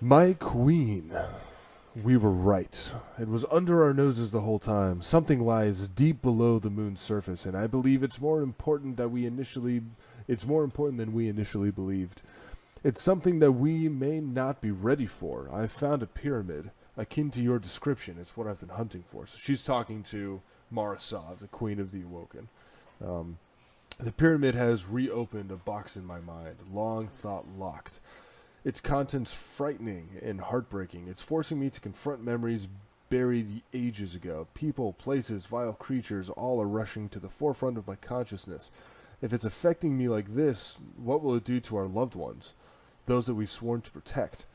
My queen. We were right. It was under our noses the whole time. Something lies deep below the moon's surface, and I believe it's more important than we initially believed. It's something that we may not be ready for. I found a pyramid akin to your description. It's what I've been hunting for. So she's talking to Marasov, the queen of the Awoken. Um, the pyramid has reopened a box in my mind, long thought locked. Its contents frightening and heartbreaking. It's forcing me to confront memories buried ages ago. People, places, vile creatures, all are rushing to the forefront of my consciousness. If it's affecting me like this, what will it do to our loved ones? Those that we've sworn to protect.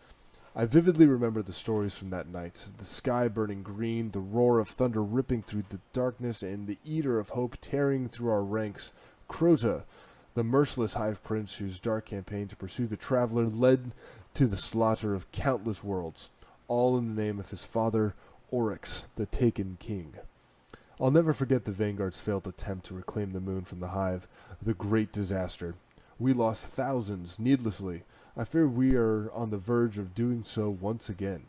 I vividly remember the stories from that night. The sky burning green, the roar of thunder ripping through the darkness, and the Eater of Hope tearing through our ranks. Crota, the merciless Hive Prince whose dark campaign to pursue the Traveler led to the slaughter of countless worlds, all in the name of his father, Oryx, the Taken King. I'll never forget the Vanguard's failed attempt to reclaim the moon from the Hive, the great disaster. We lost thousands needlessly. I fear we are on the verge of doing so once again.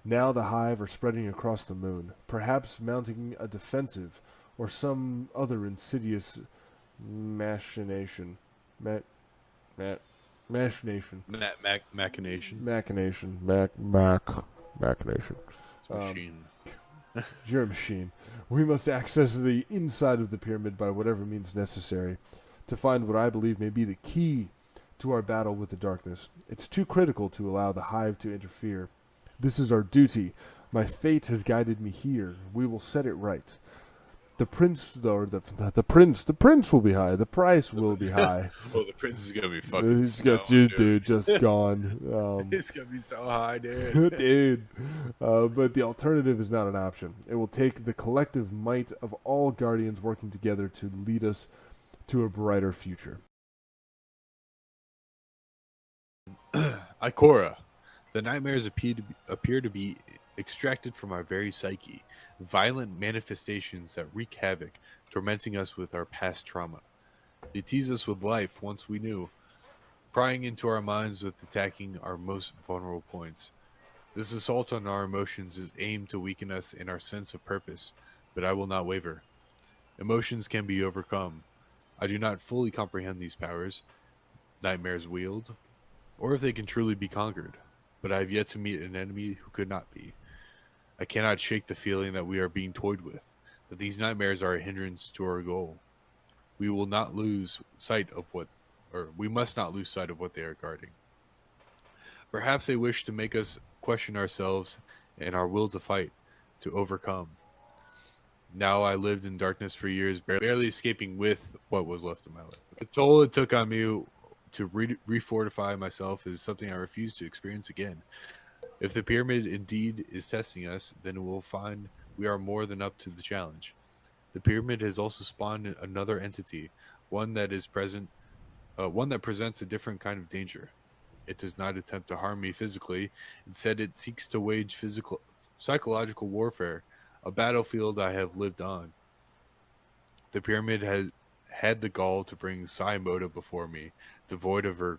Now the Hive are spreading across the moon, perhaps mounting a defensive or some other insidious machination. Machination. Machination. Machination. Machination. It's a machine. You're a machine. We must access the inside of the pyramid by whatever means necessary to find what I believe may be the key to our battle with the darkness. It's too critical to allow the Hive to interfere. This is our duty. My fate has guided me here. We will set it right. The prince will be high. The price will be high. Well, the prince is gonna be fucking. He's got you, dude, just gone. It's gonna be so high, dude. Dude. But the alternative is not an option. It will take the collective might of all guardians working together to lead us to a brighter future. Ikora, the nightmares appear to be extracted from our very psyche, violent manifestations that wreak havoc, tormenting us with our past trauma. They tease us with life once we knew, prying into our minds with attacking our most vulnerable points. This assault on our emotions is aimed to weaken us in our sense of purpose, but I will not waver. Emotions can be overcome. I do not fully comprehend these powers nightmares wield, or if they can truly be conquered, but I have yet to meet an enemy who could not be. I cannot shake the feeling that we are being toyed with, that these nightmares are a hindrance to our goal. We will not lose sight of we must not lose sight of what they are guarding. Perhaps they wish to make us question ourselves and our will to fight, to overcome. Now I lived in darkness for years, barely escaping with what was left of my life. The toll it took on me to refortify myself is something I refuse to experience again. If the pyramid indeed is testing us, then we'll find we are more than up to the challenge. The pyramid has also spawned another entity, one that presents a different kind of danger. It does not attempt to harm me physically. Instead, it seeks to wage psychological warfare, a battlefield I have lived on. The pyramid had the gall to bring Moda before me, devoid of her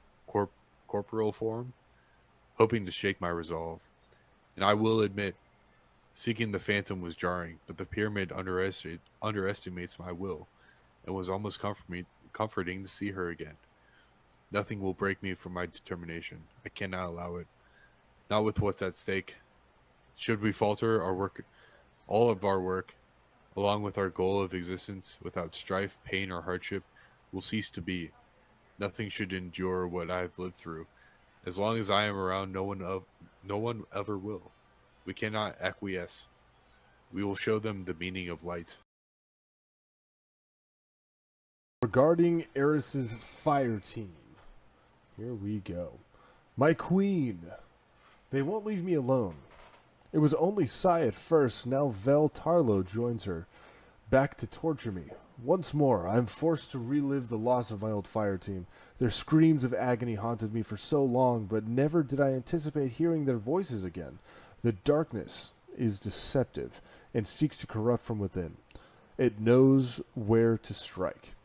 corporeal form, hoping to shake my resolve. And I will admit, seeking the phantom was jarring, but the pyramid underestimates my will, and was almost comforting to see her again. Nothing will break me from my determination. I cannot allow it. Not with what's at stake. Should we falter, all of our work, along with our goal of existence without strife, pain, or hardship, will cease to be. Nothing should endure what I have lived through. As long as I am around, no one ever will. We cannot acquiesce. We will show them the meaning of light. Regarding Eris's Fireteam, here we go. My queen. They won't leave me alone. It was only Sai at first, now Vel Tarlo joins her, back to torture me. Once more, I am forced to relive the loss of my old Fireteam. Their screams of agony haunted me for so long, but never did I anticipate hearing their voices again. The darkness is deceptive, and seeks to corrupt from within. It knows where to strike.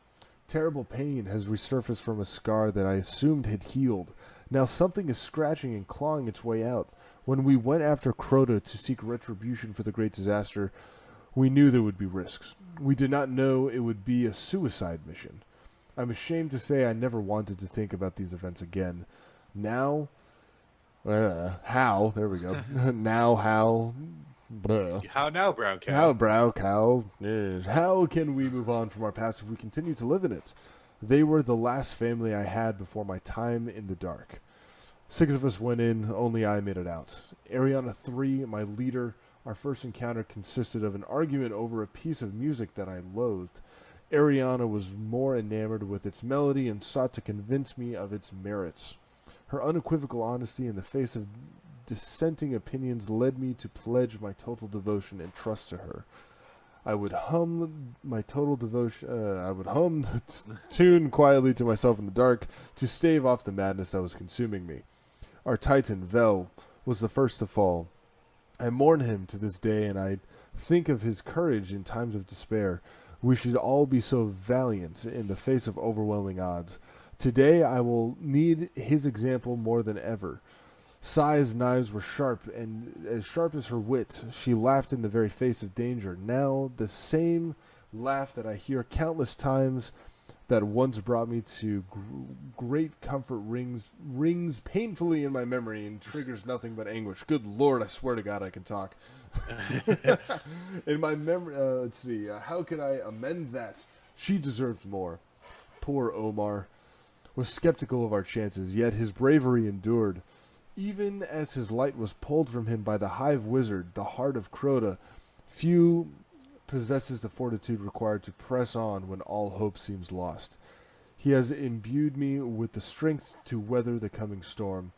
Terrible pain has resurfaced from a scar that I assumed had healed. Now something is scratching and clawing its way out. When we went after Crota to seek retribution for the great disaster, we knew there would be risks. We did not know it would be a suicide mission. I'm ashamed to say I never wanted to think about these events again. Now, how? There we go. Now, how? Bleh. How now, brown cow? How, brow cow? Yes. How can we move on from our past if we continue to live in it? They were the last family I had before my time in the dark. 6 of us went in, only I made it out. Ariana 3, my leader, our first encounter consisted of an argument over a piece of music that I loathed. Ariana was more enamored with its melody and sought to convince me of its merits. Her unequivocal honesty in the face of dissenting opinions led me to pledge my total devotion and trust to her. I would hum my total devotion. I would hum the tune quietly to myself in the dark to stave off the madness that was consuming me. Our Titan, Vel, was the first to fall. I mourn him to this day, and I think of his courage in times of despair. We should all be so valiant in the face of overwhelming odds. Today I will need his example more than ever. Sai's knives were sharp, and as sharp as her wit. She laughed in the very face of danger. Now the same laugh that I hear countless times that once brought me to great comfort rings painfully in my memory and triggers nothing but anguish. Good Lord, I swear to God I can talk. In my memory, let's see, how could I amend that? She deserved more. Poor Omar was skeptical of our chances, yet his bravery endured. Even as his light was pulled from him by the Hive Wizard, the heart of Crota, few possesses the fortitude required to press on when all hope seems lost. He has imbued me with the strength to weather the coming storm.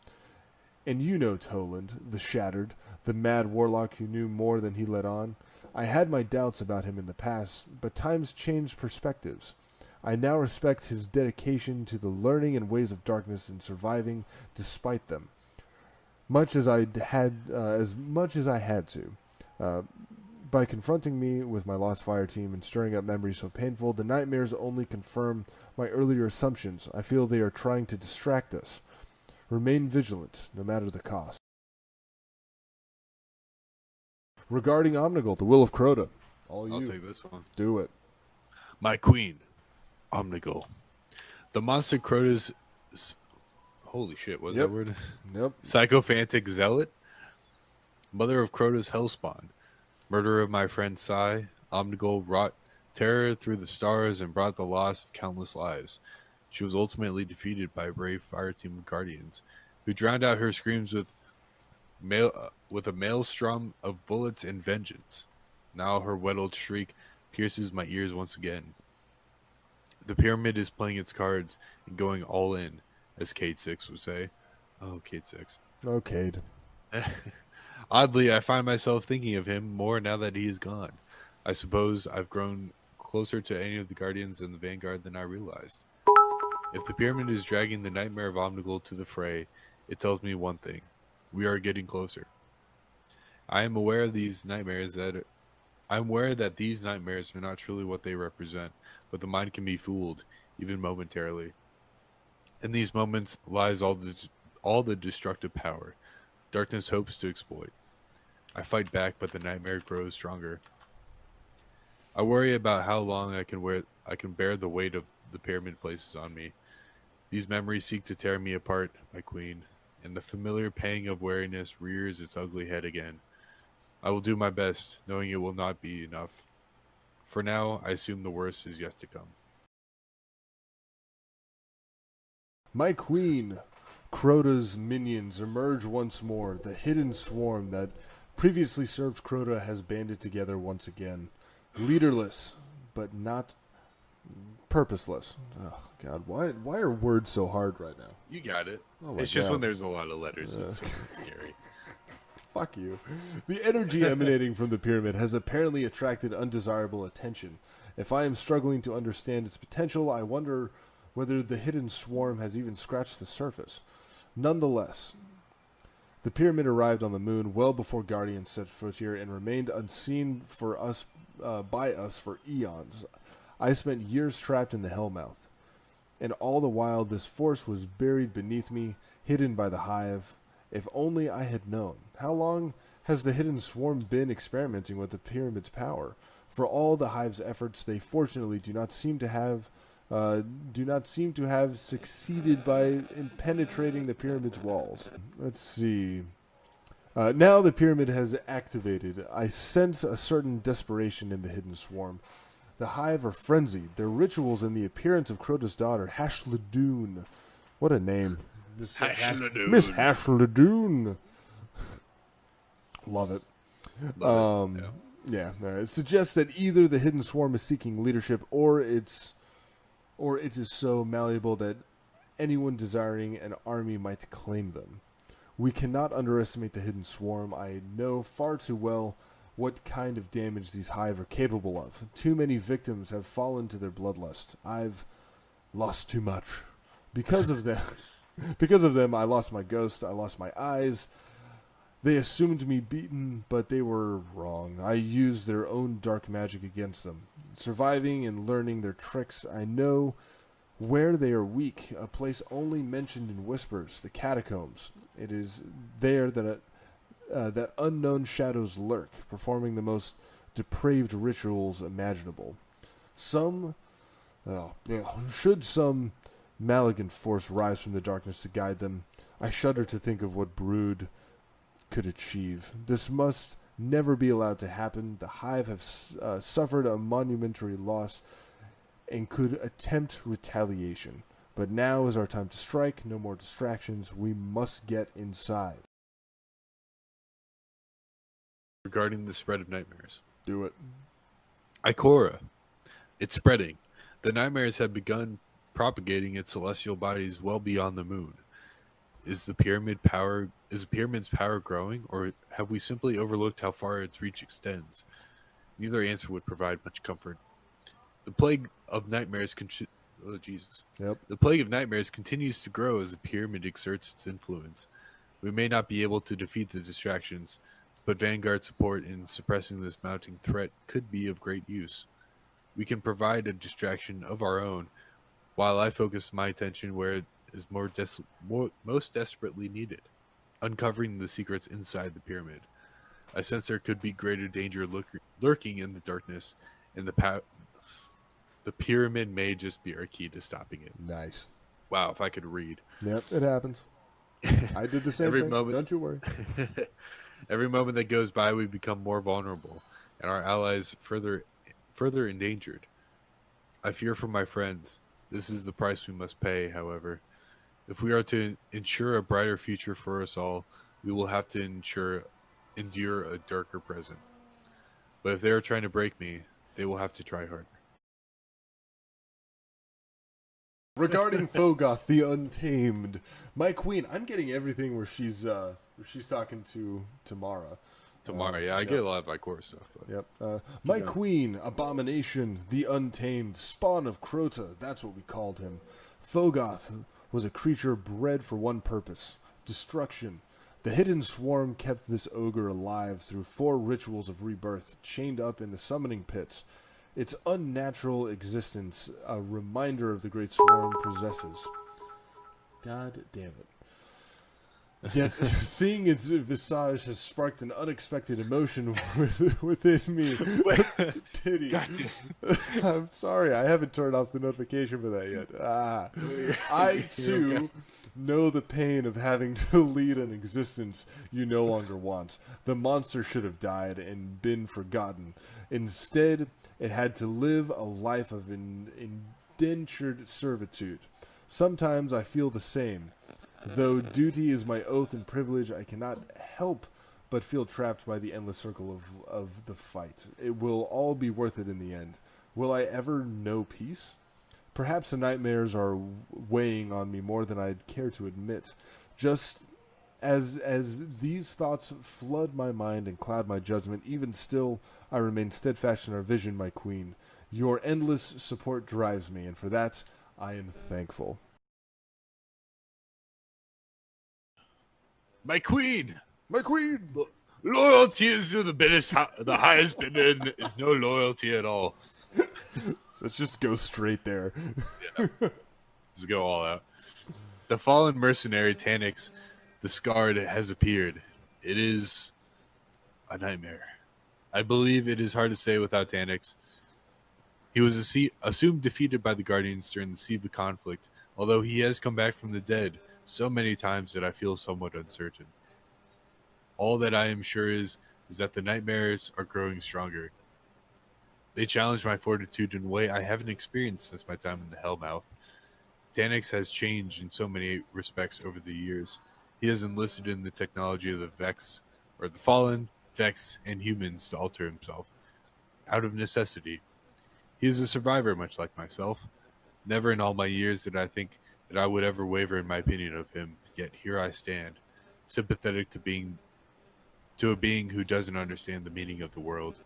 And you know Toland, the Shattered, the mad warlock who knew more than he let on. I had my doubts about him in the past, but times changed perspectives. I now respect his dedication to the learning and ways of darkness and surviving despite them. Much as I had to. By confronting me with my lost Fireteam and stirring up memories so painful, the nightmares only confirm my earlier assumptions. I feel they are trying to distract us. Remain vigilant, no matter the cost. Regarding Omnigull, the will of Crota. I'll take this one. Do it. My queen, Omnigull. The monster Crota's... Holy shit, what's that word? Yep. Sycophantic zealot? Mother of Crota's hellspawn. Murder of my friend Sai, Omnigull wrought terror through the stars and brought the loss of countless lives. She was ultimately defeated by a brave Fireteam of guardians, who drowned out her screams with a maelstrom of bullets and vengeance. Now her whettled shriek pierces my ears once again. The pyramid is playing its cards and going all in, as Cade 6 would say. Oh, Cade 6. Oh, Cade. Oddly, I find myself thinking of him more now that he is gone. I suppose I've grown closer to any of the Guardians in the Vanguard than I realized. If the pyramid is dragging the nightmare of Omnigull to the fray, it tells me one thing. We are getting closer. I am aware that these nightmares are not truly what they represent, but the mind can be fooled, even momentarily. In these moments lies all the destructive power darkness hopes to exploit. I fight back, but the nightmare grows stronger. I worry about how long I can bear the weight of the pyramid places on me. These memories seek to tear me apart, my queen, and the familiar pang of weariness rears its ugly head again. I will do my best, knowing it will not be enough. For now, I assume the worst is yet to come. My queen, Crota's minions emerge once more. The hidden swarm that previously served Crota has banded together once again. Leaderless, but not purposeless. Oh, God, why are words so hard right now? You got it. Oh, it's just when there's a lot of letters. It's scary. Fuck you. The energy emanating from the pyramid has apparently attracted undesirable attention. If I am struggling to understand its potential, I wonder whether the hidden swarm has even scratched the surface. Nonetheless, the pyramid arrived on the moon well before Guardians set foot here and remained unseen by us for eons. I spent years trapped in the Hellmouth. And all the while this force was buried beneath me, hidden by the hive. If only I had known. How long has the hidden swarm been experimenting with the pyramid's power? For all the hive's efforts, they fortunately do not seem to have succeeded in penetrating the pyramid's walls. Let's see. Now the pyramid has activated. I sense a certain desperation in the hidden swarm. The hive are frenzied. Their rituals and the appearance of Crota's daughter, Hashladoon. What a name. Miss Hashladoon. Love it. Yeah. It suggests that either the hidden swarm is seeking leadership or it is so malleable that anyone desiring an army might claim them. We cannot underestimate the hidden swarm. I know far too well what kind of damage these hive are capable of. Too many victims have fallen to their bloodlust. I've lost too much. Because of them, I lost my ghost, I lost my eyes. They assumed me beaten, but they were wrong. I used their own dark magic against them. Surviving and learning their tricks, I know where they are weak, a place only mentioned in whispers, the catacombs. It is there that unknown shadows lurk, performing the most depraved rituals imaginable. Should some malignant force rise from the darkness to guide them, I shudder to think of what brood could achieve. This must never be allowed to happen. The hive have suffered a monumentary loss and could attempt retaliation. But now is our time to strike. No more distractions. We must get inside. Regarding the spread of nightmares. Do it. Ikora. It's spreading. The nightmares have begun propagating its celestial bodies well beyond the moon. Is the pyramid's power growing, or have we simply overlooked how far its reach extends? Neither answer would provide much comfort. The plague of nightmares The plague of nightmares continues to grow as the pyramid exerts its influence. We may not be able to defeat the distractions, but Vanguard support in suppressing this mounting threat could be of great use. We can provide a distraction of our own, while I focus my attention where it is most desperately needed, uncovering the secrets inside the pyramid. I sense there could be greater danger lurking in the darkness, and the pyramid may just be our key to stopping it. Nice. Wow, if I could read. Yep, it happens. I did the same thing. Don't you worry. Every moment that goes by, we become more vulnerable, and our allies further endangered. I fear for my friends. This is the price we must pay, however. If we are to ensure a brighter future for us all, we will have to endure a darker present. But if they are trying to break me, they will have to try harder. Regarding Phogoth, the Untamed, my queen, I'm getting everything where she's talking to Tamara. I get a lot of Ikora stuff. But my queen, Abomination, the Untamed, spawn of Crota, that's what we called him. Phogoth was a creature bred for one purpose, destruction. The hidden swarm kept this ogre alive through 4 rituals of rebirth, chained up in the summoning pits. Its unnatural existence, a reminder of the great swarm possesses. God damn it. Yet, seeing its visage has sparked an unexpected emotion within me. Pity. I'm sorry, I haven't turned off the notification for that yet. I, too, know the pain of having to lead an existence you no longer want. The monster should have died and been forgotten. Instead, it had to live a life of indentured servitude. Sometimes I feel the same. Though duty is my oath and privilege, I cannot help but feel trapped by the endless circle of the fight. It will all be worth it in the end. Will I ever know peace? Perhaps the nightmares are weighing on me more than I'd care to admit. Just as these thoughts flood my mind and cloud my judgment, even still, I remain steadfast in our vision, my queen. Your endless support drives me, and for that, I am thankful. My queen! My queen! Loyalty is to the highest bidden is no loyalty at all. Let's just go straight there. Yeah. Let's go all out. The fallen mercenary Taniks, the Scarred, has appeared. It is a nightmare. I believe it is hard to say without Taniks. He was assumed defeated by the Guardians during the Siva conflict, although he has come back from the dead so many times that I feel somewhat uncertain. All that I am sure is that the nightmares are growing stronger. They challenge my fortitude in a way I haven't experienced since my time in the Hellmouth. Taniks has changed in so many respects over the years. He has enlisted in the technology of the Vex, or the Fallen, Vex, and humans to alter himself, out of necessity. He is a survivor much like myself. Never in all my years did I think that I would ever waver in my opinion of him, yet here I stand, sympathetic to a being who doesn't understand the meaning of the world.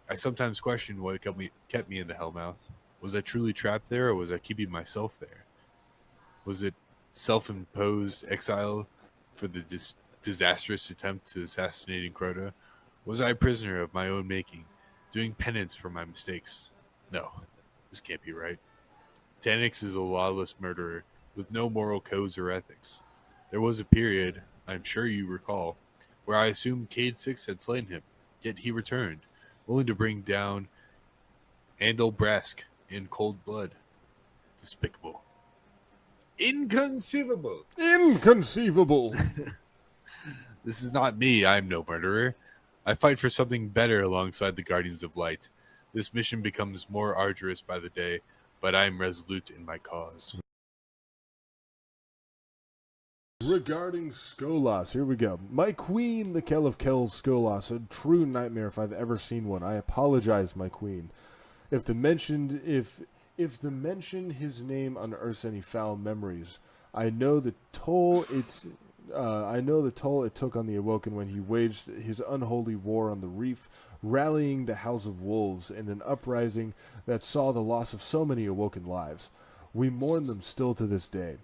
I sometimes question what kept me in the Hellmouth. Was I truly trapped there, or was I keeping myself there? Was it self-imposed exile for the disastrous attempt to assassinating Crota? Was I a prisoner of my own making, doing penance for my mistakes? No, this can't be right. Taniks is a lawless murderer with no moral codes or ethics. There was a period, I'm sure you recall, where I assumed Cade 6 had slain him, yet he returned, willing to bring down Andal Brask in cold blood. Despicable. Inconceivable. Inconceivable. This is not me. I am no murderer. I fight for something better alongside the Guardians of Light. This mission becomes more arduous by the day, but I am resolute in my cause. Regarding Skolas, here we go. My queen, the Kell of Kells, Skolas, a true nightmare if I've ever seen one. I apologize, my queen. If the mention his name unearths any foul memories, I know the toll it took on the Awoken when he waged his unholy war on the reef, rallying the House of Wolves in an uprising that saw the loss of so many Awoken lives. We mourn them still to this day.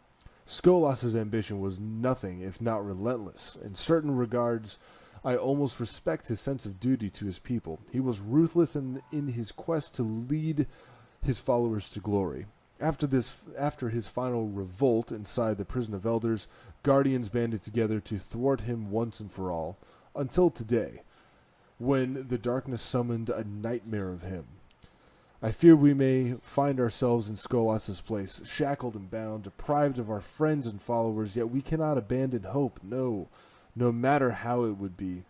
Skolas' ambition was nothing if not relentless. In certain regards, I almost respect his sense of duty to his people. He was ruthless in his quest to lead his followers to glory. After his final revolt inside the Prison of Elders, Guardians banded together to thwart him once and for all, until today, when the darkness summoned a nightmare of him. I fear we may find ourselves in Skolas' place, shackled and bound, deprived of our friends and followers, yet we cannot abandon hope, no matter how it would be.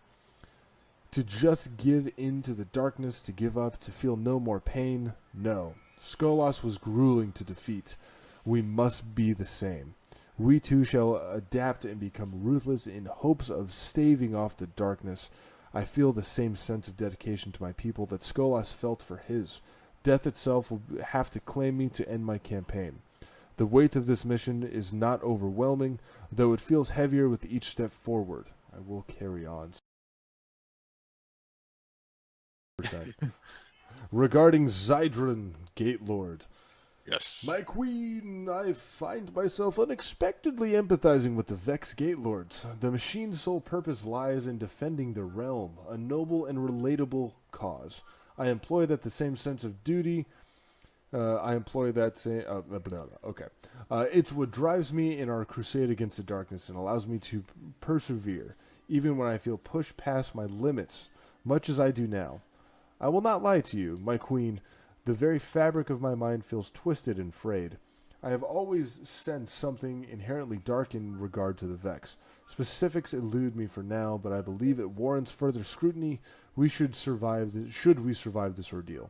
To just give in to the darkness, to give up, to feel no more pain, no. Skolas was grueling to defeat. We must be the same. We too shall adapt and become ruthless in hopes of staving off the darkness. I feel the same sense of dedication to my people that Skolas felt for his. Death itself will have to claim me to end my campaign. The weight of this mission is not overwhelming, though it feels heavier with each step forward. I will carry on. Regarding Zydron, Gate Lord. Yes. My queen, I find myself unexpectedly empathizing with the Vex Gate Lords. The machine's sole purpose lies in defending the realm, a noble and relatable cause. I employ that the same sense of duty. It's what drives me in our crusade against the darkness and allows me to persevere, even when I feel pushed past my limits, much as I do now. I will not lie to you, my queen. The very fabric of my mind feels twisted and frayed. I have always sensed something inherently dark in regard to the Vex. Specifics elude me for now, but I believe it warrants further scrutiny. Should we survive this ordeal.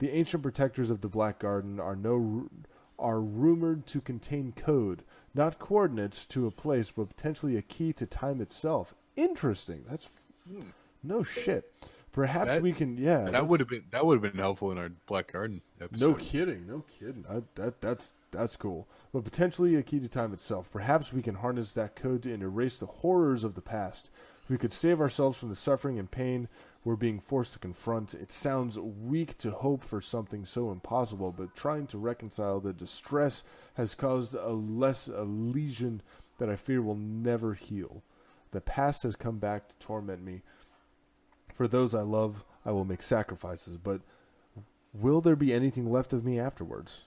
The ancient protectors of the Black Garden are rumored to contain code, not coordinates to a place, but potentially a key to time itself. Interesting. That's no shit. Perhaps we can. Yeah, that would have been helpful in our Black Garden episode. No kidding. That's cool. But potentially a key to time itself. Perhaps we can harness that code and erase the horrors of the past. We could save ourselves from the suffering and pain we're being forced to confront. It sounds weak to hope for something so impossible, but trying to reconcile the distress has caused a lesion that I fear will never heal. The past has come back to torment me. For those I love, I will make sacrifices, but will there be anything left of me afterwards?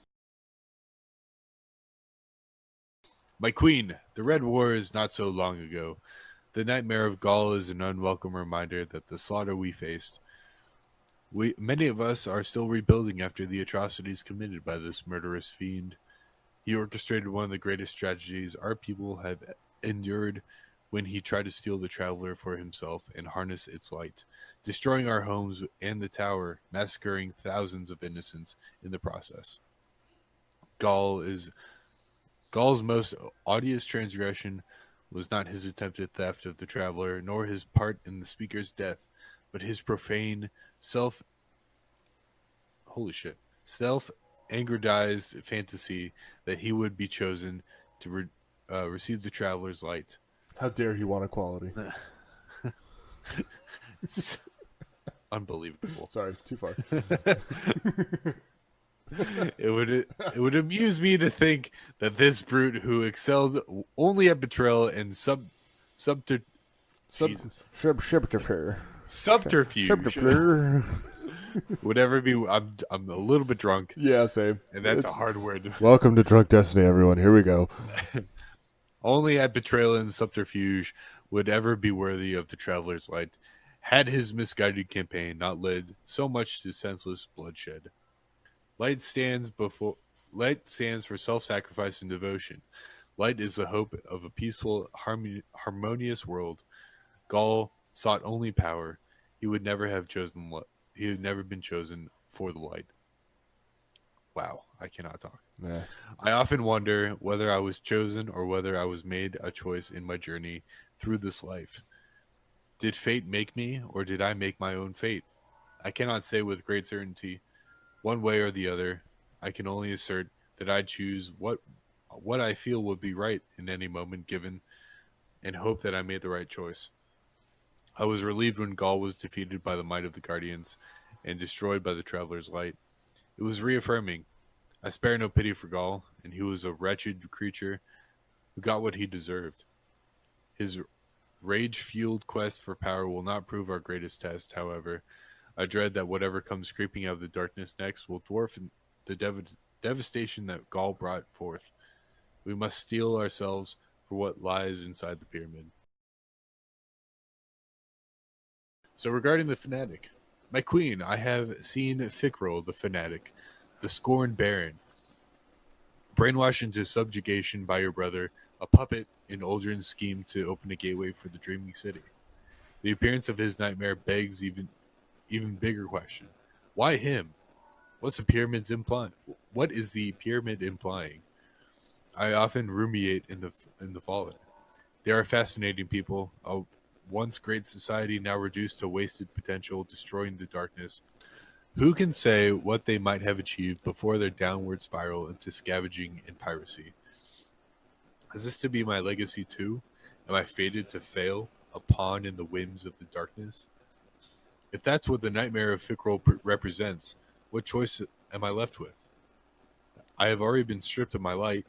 My queen, the Red War is not so long ago. The nightmare of Ghaul is an unwelcome reminder that the slaughter we faced. Many of us are still rebuilding after the atrocities committed by this murderous fiend. He orchestrated one of the greatest tragedies our people have endured when he tried to steal the Traveler for himself and harness its light, destroying our homes and the tower, massacring thousands of innocents in the process. Ghaul's most odious transgression was not his attempted theft of the Traveler, nor his part in the Speaker's death, but his profane, self-aggrandized fantasy that he would be chosen to receive the Traveler's light. How dare he want equality? It's unbelievable. Sorry, too far. It would amuse me to think that this brute who excelled only at betrayal and subterfuge would ever be. I'm a little bit drunk. Yeah, same. And that's a hard word. Welcome to Drunk Destiny, everyone. Here we go. Only at betrayal and subterfuge would ever be worthy of the Traveler's light, had his misguided campaign not led so much to senseless bloodshed. Light stands for self-sacrifice and devotion. Light is the hope of a peaceful, harmonious world. Ghaul sought only power. He would never have chosen. He had never been chosen for the light. Wow, I cannot talk. Yeah. I often wonder whether I was chosen or whether I was made a choice in my journey through this life. Did fate make me, or did I make my own fate? I cannot say with great certainty, one way or the other. I can only assert that I choose what I feel would be right in any moment given, and hope that I made the right choice. I was relieved when Ghaul was defeated by the might of the Guardians and destroyed by the Traveler's light. It was reaffirming. I spare no pity for Ghaul, and he was a wretched creature who got what he deserved. His rage-fueled quest for power will not prove our greatest test, however. I dread that whatever comes creeping out of the darkness next will dwarf the devastation that Ghaul brought forth. We must steel ourselves for what lies inside the pyramid. So regarding the Fanatic, my queen, I have seen Fikrul, the Fanatic, the scorned baron, brainwashed into subjugation by your brother, a puppet in Uldren's scheme to open a gateway for the Dreaming City. The appearance of his nightmare begs even bigger question. Why him? What's the pyramids implying? What is the pyramid implying? I often ruminate in the fallen. They are fascinating people, a once great society now reduced to wasted potential, destroying the darkness. Who can say what they might have achieved before their downward spiral into scavenging and piracy? Is this to be my legacy too? Am I fated to fail, a pawn in the whims of the darkness? If that's what the nightmare of Fikrul represents, what choice am I left with? I have already been stripped of my light.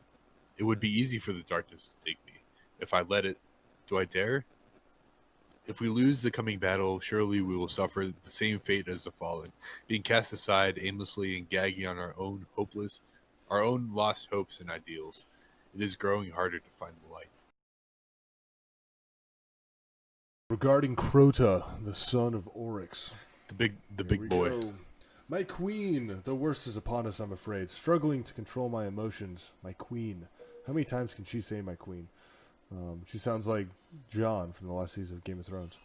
It would be easy for the darkness to take me. If I let it, do I dare? If we lose the coming battle, surely we will suffer the same fate as the fallen, being cast aside aimlessly and gagging on our own lost hopes and ideals. It is growing harder to find the light. Regarding Crota, the son of Oryx. The big boy. Go. My queen! The worst is upon us, I'm afraid. Struggling to control my emotions. My queen. How many times can she say my queen? She sounds like Jon from the last season of Game of Thrones.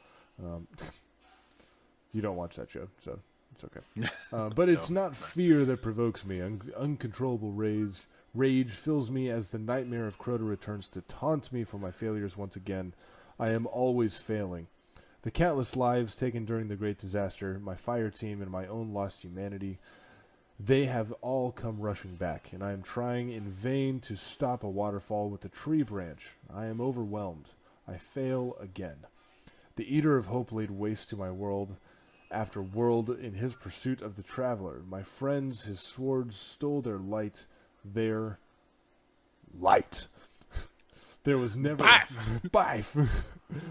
You don't watch that show, so it's okay. But it's not fear that provokes me. Uncontrollable rage fills me as the nightmare of Crota returns to taunt me for my failures once again. I am always failing. The countless lives taken during the Great Disaster, my Fireteam, and my own lost humanity, they have all come rushing back, and I am trying in vain to stop a waterfall with a tree branch. I am overwhelmed. I fail again. The Eater of Hope laid waste to my world after world in his pursuit of the Traveler. My friends, his swords stole their light. Their light. There was never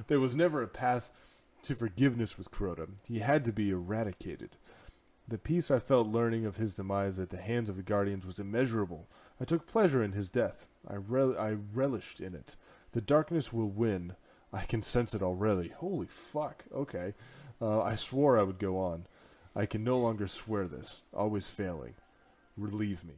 there was never a path to forgiveness with Crota. He had to be eradicated. The peace I felt learning of his demise at the hands of the Guardians was immeasurable. I took pleasure in his death. I relished in it. The darkness will win. I can sense it already. Holy fuck. Okay. I swore I would go on. I can no longer swear this. Always failing. Relieve me.